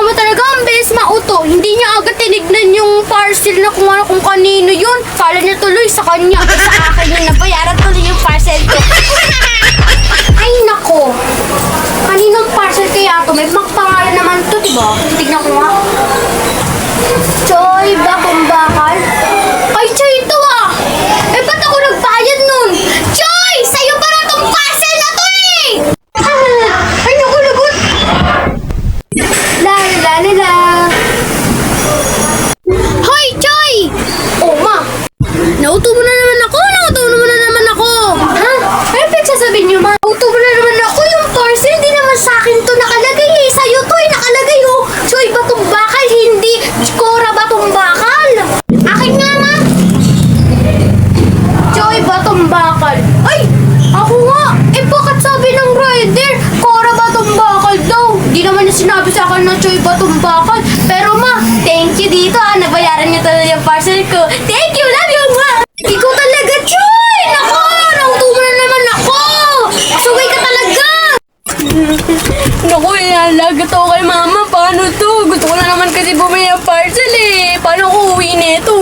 mo talaga, ang bilis mauto. Hindi niya agad tinignan yung parcel na kung kanino yun. Kala niya tuloy sa kanya. Sa akin yun, nabayaran tuloy yung parcel ko. Ay, nako. Kaninong parcel kaya to? May pangalan naman to, diba? Tignan ko nga. Choy, bakong bakal? Ay, Choy, ito ah! Eh, ba't ako nagbayad nun? Choy! Sa'yo pa na tong parcel na to eh! Ay, naku, lagot! La la la la! Hoy, Choy! Oh, ma! Nauto mo na naman ako! Ha? Ano pinagsasabihin niyo, ma? Nauto mo na naman ako! Yung parcel, hindi naman sa akin to nakalagay eh! Sa'yo to eh, nakalagay oh! Choy, batong bakal, hindi! Cora, batong bakal! Akin nga, ma! Choy, batong bakal! Ay! Ako nga! Eh, bakit sabi ng rider? Cora, batong bakal daw! Di naman niya sinabi sa akin na Choy, batong bakal! Pero ma, thank you dito ah! Nabayaran niya talaga yung parcel ko! Thank you! Love you, ma! Ikaw talaga, Choy! Nako! Nauto mo na naman ako! Sugay ka talaga! Naku, inalagat ako kay mama. Paano to? Gusto ko na naman kasi bumili ng parcel eh. Paano ko uwi nito?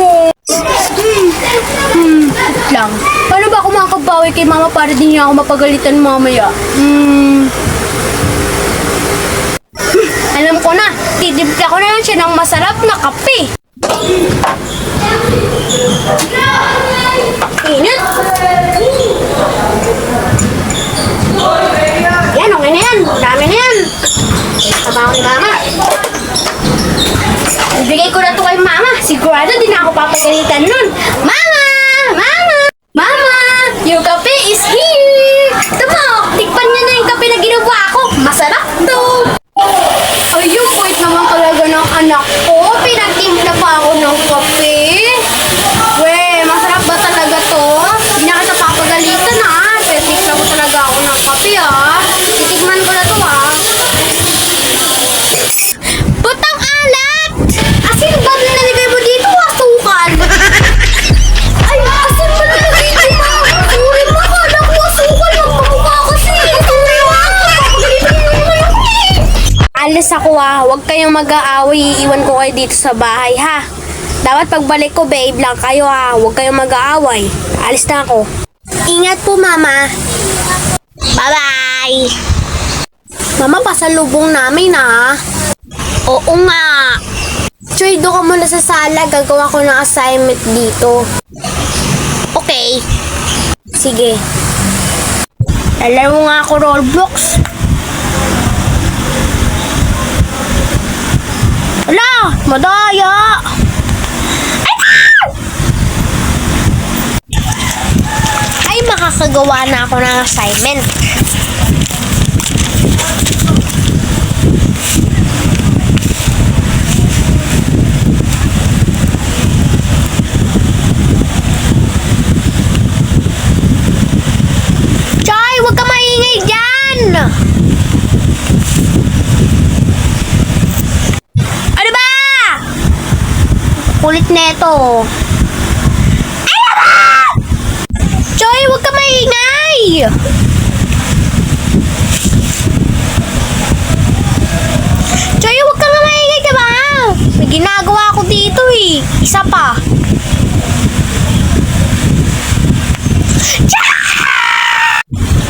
Lang. Paano ba ako makakabawi kay mama para di niya ako mapagalitan mamaya? Alam ko na. Titimpla ko na lang siya ng masarap na kape. Init. Yan, okay na yan. Dami na yan. Sabaw ni mama. Ibigay ko na to kay mama. Sigurado din ako papagalitan nun. Mama! Mama! Mama! Yung kape is here! Tama, tikpan niya na yung kape na ginawa ko. Masarap to! Ay, yung point naman talaga ng anak ko. Pinagtimpla pa ako ng kape. Weh, masarap ba talaga to? Hindi na kita papagalitan ha. Pinagtimpla ko talaga ako ng kape ha. Titikman ko na to ha. Ba't ang alat? Asin ba nalagay mo dito? Asukal? Ay, asin ba nalagay dito? Sorry mo, akala ko asukal. Magpamukha kasi. Sorry mo, papagalitan mo naman ako eh. Alis ako ha. Huwag kayong mag-aaway. Iiwan ko kayo dito sa bahay ha. Dapat pagbalik ko, babe lang kayo ha. Huwag kayong mag-aaway. Alis na ako. Ingat po, mama. Bye-bye! Mama, pasalubong namin ha. Oo nga. Choy, doon ka muna sa sala. Gagawa ko ng assignment dito. Okay. Sige. Lalaro nga ako Roblox. Ala! Madaya! Ay, makakagawa na ako ng assignment. Choy, huwag ka maingay dyan! Ano ba? Kulit neto. Ano ba? Choy, huwag ka maingay! Choy, huwag ka maingay, diba? May ginagawa ko dito eh. Isa pa.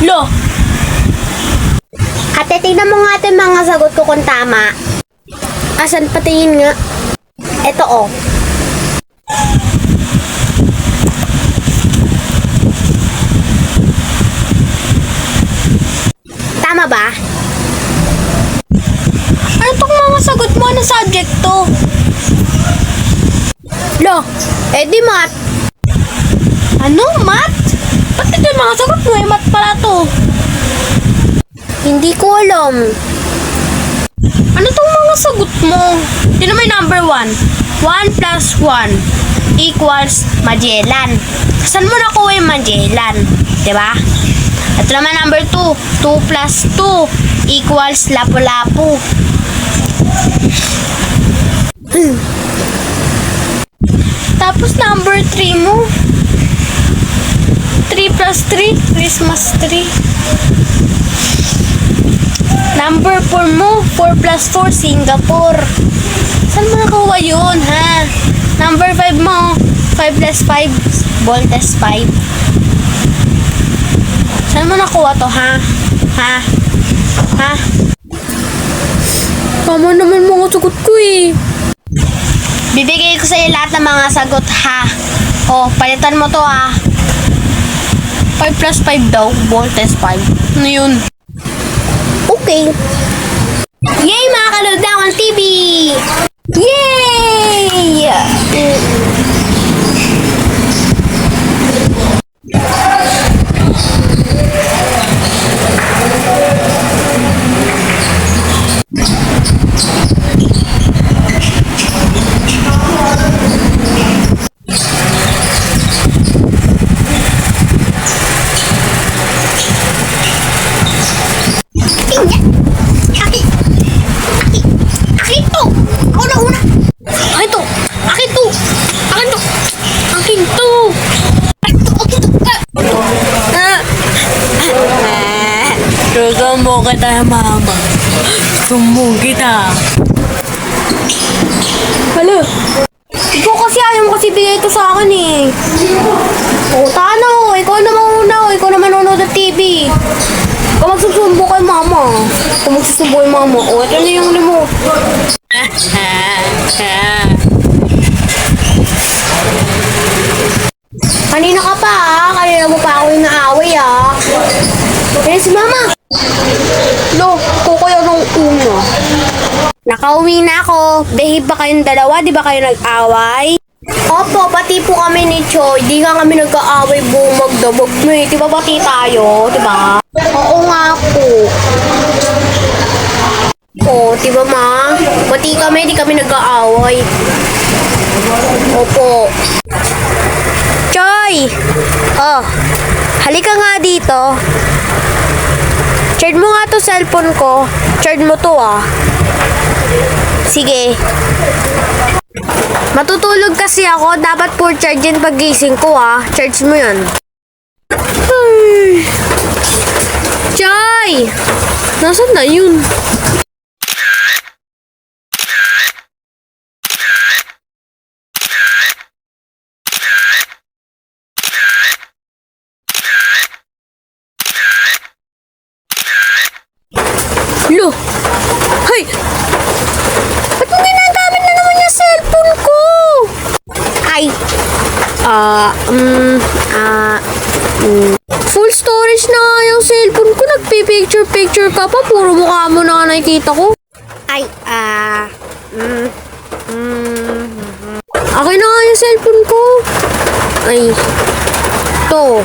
Lo! Ate, tingnan mo nga ito yung mga sagot ko kung tama. Asan patingin nga? Ito oh. Tama ba? Ano tong mga sagot mo? Ano subject to? Lo, di mat. Ano? Mat? Ba't ito yung mga sagot mo? Mat pala to. Hindi ko alam. Ano tong mga sagot mo? Yun naman number 1. 1 plus 1 equals Magellan. Saan mo nakuha yung Magellan? Diba? At naman number 2. 2 plus 2 equals Lapu-Lapu. Tapos number 3 mo. 3 plus 3, Christmas tree. Number 4 mo. 4 plus 4, Singapore. Saan mo nakuha yun, ha? Number 5 mo. 5 plus 5, Voltes 5. Saan mo nakuha to, ha? Ha? Ha? Tama naman mga sagot ko eh. Bibigay ko sa'yo lahat ng mga sagot, ha? O, palitan mo to, ha? 5 plus 5 daw, Voltes 5. Ano yun? Okay. Yay, mga kalood na akong TV! Yay! Akin to! Ako na una! Akin to! Akin to! Akin to! Akin to! Akin to! Akin to! Susan mo kita, mama. Sumbong kita. Hala! Ikaw kasi ayaw mo kasi bigay ito sa akin eh. O, tano! Ikaw na mauna! Ikaw na manonood ng TV! Ikaw magsusumbo kay mama. Ikaw magsusumbo kay mama. O, ito na yung remote. Kanina ka pa ah. Kanina mo pa ako yung naaway ah. Kaya si mama. Lo, kukuya ng uno. Nakauwi na ako. Behave ba kayong dalawa? Di ba kayo nag-away? Opo, pati po kami ni Choy. Di nga kami nag-aaway buong magdabog mo eh. Di ba pati tayo? Di ba? Oo nga po. Oo, di ba ma? Pati kami, di kami nag-aaway. Opo. Choy! Oh, halika nga dito. Charge mo nga to cellphone ko. Charge mo to ah. Sige. Matutulog kasi ako. Dapat full charge yan pag-gising ko ah. Charge mo yan. Ay. Choy! Nasaan na yun? Lo! Hay! Ba't mo ginagamit na naman yung cellphone ko? Ay! Full storage na nga yung cellphone ko. Nagpipicture-picture ka pa. Puro mukha mo na nakikita ko. Ay, akin na nga yung cellphone ko. Ay, to.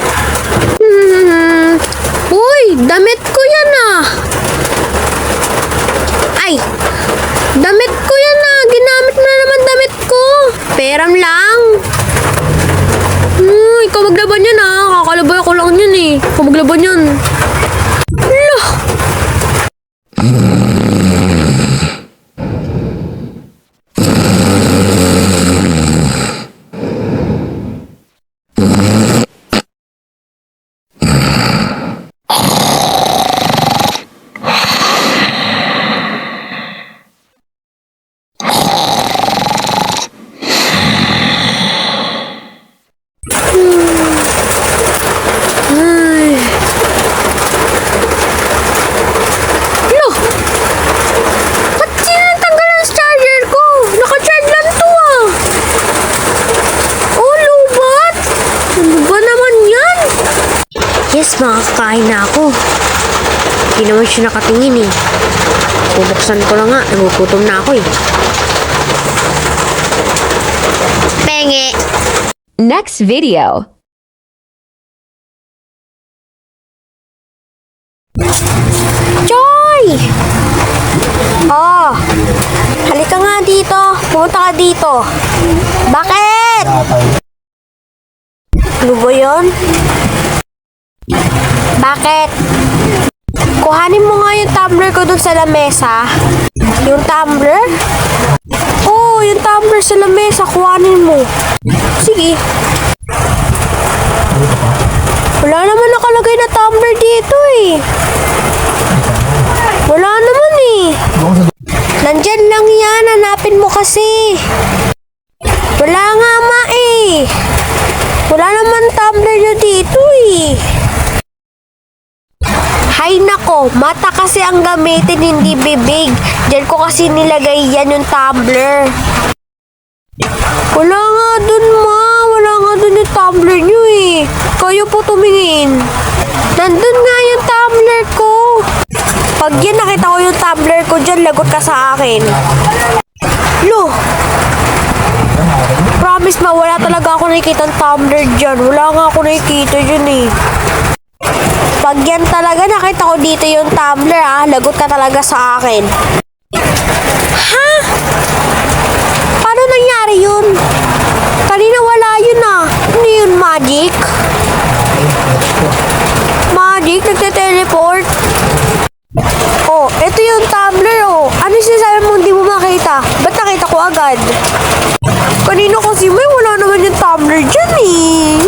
Uy, damit ko yan ah. Ay, damit ko yan ah. Ginamit mo na naman damit ko. Peram lang. Ikaw maglaban yan ah. Kakalabay ako lang yan eh. Ikaw maglaban yan. Lah. Yes, makakakain na ako. Hindi naman siya nakatingin eh. Bubuksan ko lang nga. Nagugutom na ako eh. Penge! Next video. Choy! Oh! Halika nga dito. Pumunta ka dito. Bakit? Ano ba yun? Bakit? Kuhanin mo nga yung tumbler ko dun sa lamesa. Yung tumbler? Oo, yung tumbler sa lamesa. Kuhanin mo. Sige. Wala naman nakalagay na tumbler dito eh. Wala yan? Hanapin mo kasi. Wala nga ma eh. Wala naman tumbler nyo dito eh. Hay nako, mata kasi ang gamitin, hindi bibig. Diyan ko kasi nilagay yan yung tumbler. Wala nga dun ma. Wala nga dun yung tumbler nyo eh. Kayo po tumingin. Nandun nga yung tumbler ko. Pag yan nakita ko yung tumbler ko dyan, lagot ka sa akin. Lo! Promise ma, wala talaga ako nakikita ng tumbler dyan. Wala nga ako nakikita dyan eh. Pag yan talaga nakita ko dito yung tumbler lagot ka talaga sa akin. Ha? Paano nangyari yun? Kanina wala yun Ano yun, magic? Magic? Nagte-teleport? Oh, ito yung tumbler Ano sinasabi mo hindi mo makita? Ba't nakita ko agad? Kanina kasi may wala naman yung tumbler dyan eh.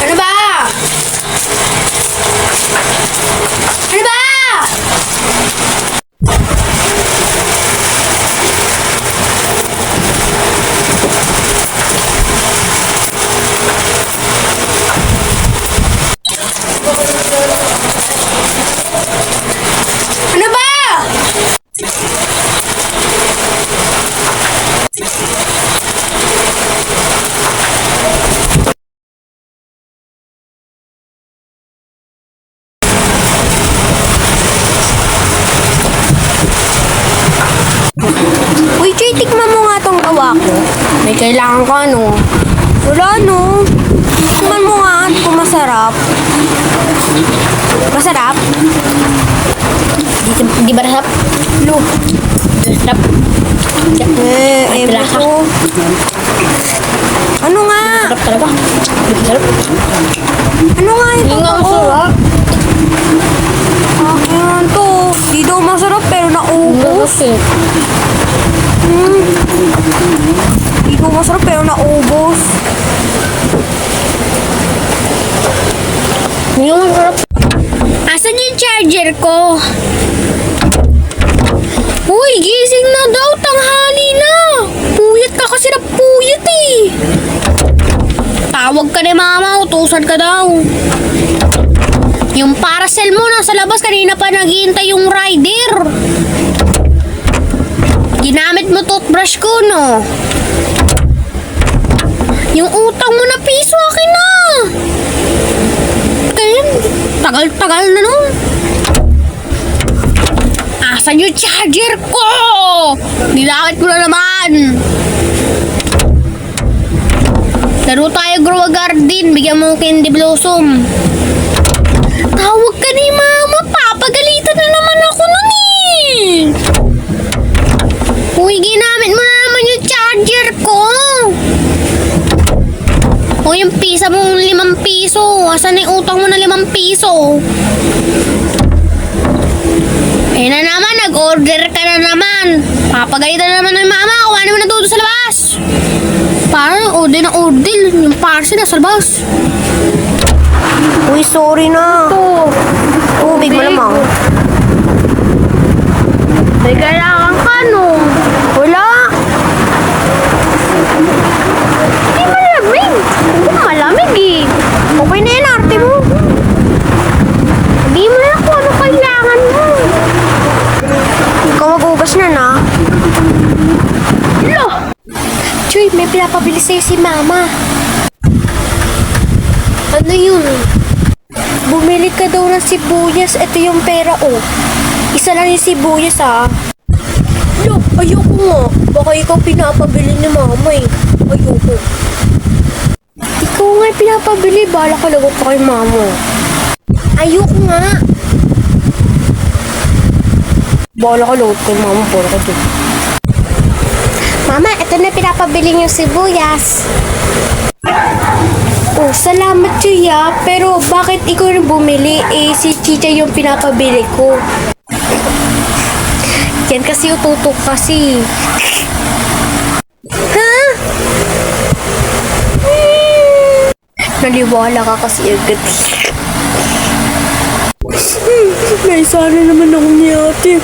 Ano ba? Ano ba? Ano ba? Uy, Joy, tikman mo nga tong gawa ko. May kailangan ka, Wala, Tikman mo nga kung masarap. Masarap? Di ba masarap? Lo. Masarap. Ewan ko. Ano nga? Masarap talaga. Masarap. Ano nga ito? Hindi nga masarap. Ayan to. Di daw masarap pero naubos. Di daw masarap pero naubos. Hindi nga masarap. Asan yung charger ko? Uy, gising na daw. Tanghali na. Puyat ka kasi na puyat eh. Tawag ka ni mama. Utusan ka daw. Yung parcel mo nasa labas. Kanina pa naghihintay yung rider. Ginamit mo toothbrush ko, Yung utang mo na piso akin na. Kaya, tagal-tagal na Asan yung charger ko? Nilakit mo na naman. Laro tayo grow a garden. Bigyan mo candy blossom. Tawag ka ni mama. Papagalitan na naman ako nun eh. Uy, ginamit mo na naman yung charger ko. O yung pisa mo 5 piso. Asan na yung utang mo na 5 piso? Eh na naman, nag-order ka na naman. Papagalitan na naman ng mama. Kuhanin mo na doon sa labas. Parang order na order. Yung parcel na sa labas. Uy, sorry na. Tubig mo naman. May kailangan ka, Wala. Hindi malamig. Hindi malamig eh. Okay na yan, arte mo. Hindi mo na kung ano kailangan mo. Ikaw mag-ugas na. Lo! Chuy, may pinapabili sa'yo si mama. Ano yun? Bumili ka daw ng sibuyas. Ito yung pera, Isa lang yung sibuyas, Lo, ayoko nga. Baka ikaw pinapabili ni mama, Ayoko. Ikaw nga yung pinapabili. Bahala ka lagot pa kay mama. Ayoko nga. Bahala ka lagot kay mama. Bahala ka dun. Mama, ito na pinapabili yung sibuyas. Oh, salamat, Chuya. Pero bakit ikaw na bumili? Si Chicha yung pinapabili ko. Yan kasi ututok kasi. Ha? Naliwala ka kasi agad. May sana naman ako ni ate.